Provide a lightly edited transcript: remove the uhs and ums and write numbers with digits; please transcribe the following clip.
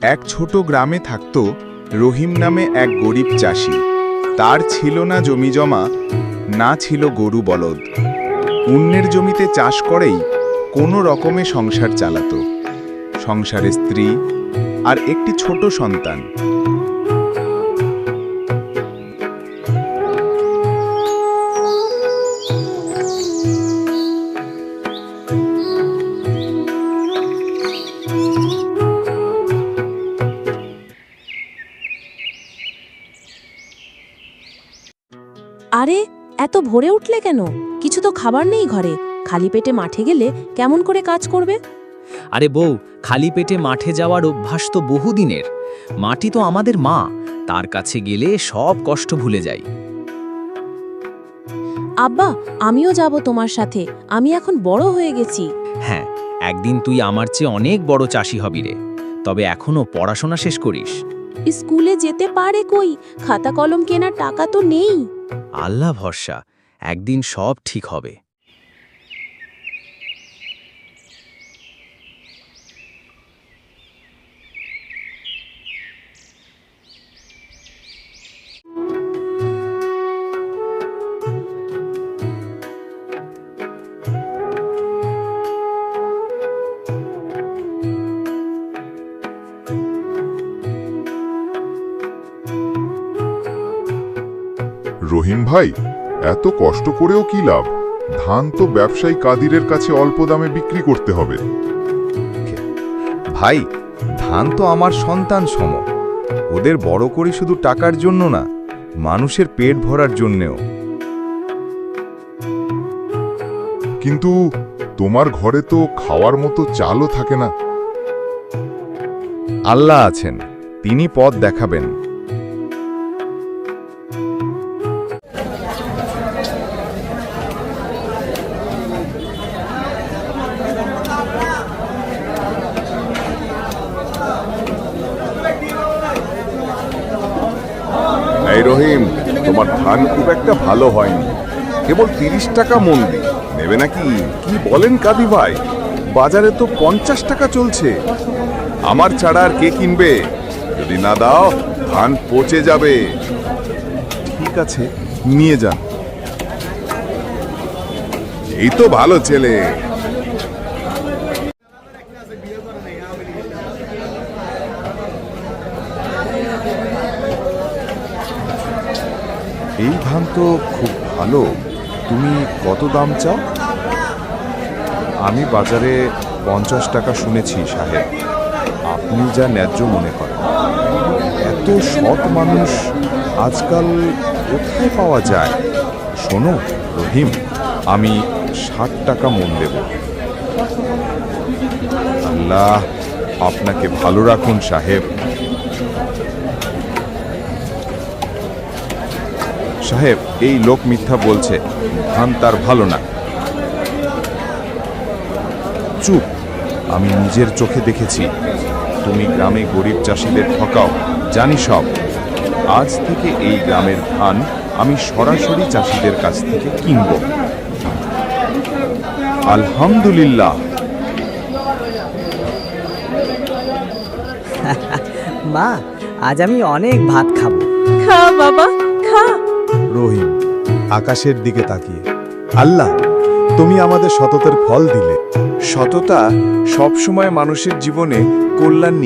এক ছোট গ্রামে থাকত রহিম নামে এক গরিব চাষি। তার ছিল না জমিজমা, না ছিল গরু বলদ। অন্যের জমিতে চাষ করেই কোনো রকমে সংসার চালাতো। সংসারে স্ত্রী আর একটি ছোট সন্তান। আরে এত ভোরে উঠলে কেন? কিছু তো খাবার নেই ঘরে। খালি পেটে মাঠে গেলে কেমন করে কাজ করবে? আরে বউ, খালি পেটে মাঠে যাওয়ার অভ্যাস তো বহুদিনের। মাটি তো আমাদের মা, তার কাছে গেলে সব কষ্ট ভুলে যাই। আব্বা, আমিও যাব তোমার সাথে। আমি এখন বড় হয়ে গেছি। হ্যাঁ, একদিন তুই আমার চেয়ে অনেক বড় চাষি হবি রে। তবে এখনো পড়াশোনা শেষ করিস। স্কুলে যেতে পারে কই? খাতা কলম কেনার টাকা তো নেই। আল্লাহ ভরসা, একদিন সব ঠিক হবে। রহিম ভাই, এত কষ্ট করেও কি লাভ? ধান তো ব্যবসায়ী কাদিরের কাছে অল্প দামে বিক্রি করতে হবে। ভাই, ধান তো আমার সন্তান সম। ওদের বড় করি শুধু টাকার জন্য না, মানুষের পেট ভরার জন্যেও। কিন্তু তোমার ঘরে তো খাওয়ার মতো চালও থাকে না। আল্লাহ আছেন, তিনি পথ দেখাবেন। এই রহিম, তোমার ধান খুব একটা ভালো হয়নি। কেবল 30 টাকা মন দি নেবে নাকি? কি বলেন কাদি ভাই? বাজারে তো 50 টাকা চলছে। আমার ছাড়া আর কে কিনবে? যদি না দাও, ধান পচে যাবে। ঠিক আছে, নিয়ে যান। এই তো ভালো ছেলে। এই ধান তো খুব ভালো। তুমি কত দাম চাও? আমি বাজারে 50 টাকা শুনেছি সাহেব। আপনি যা ন্যায্য মনে করেন। এত সৎ মানুষ আজকাল কোথায় পাওয়া যায়? শোনো রহিম, আমি 60 টাকা মন দেব। আল্লাহ আপনাকে ভালো রাখুন সাহেব। সাহেব, এই লোক মিথ্যা বলছে। ধান তার ভালো না। চুপ, আমি নিজের চোখে দেখেছি। তুমি গ্রামে গরিব চাষিদের ঠকাও, জানি সব। আজ থেকে এই গ্রামের ধান আমি সরাসরি চাষিদের কাছ থেকে কিনব। আলহামদুলিল্লাহ। মা, আজ আমি অনেক ভাত খাবো। খা বাবা, খা। রহিম আকাশের দিকে তাকিয়ে, আল্লাহ, তুমি আমাদের সততার ফল দিলে। সততা সবসময় মানুষের জীবনে কল্যাণ নিয়ে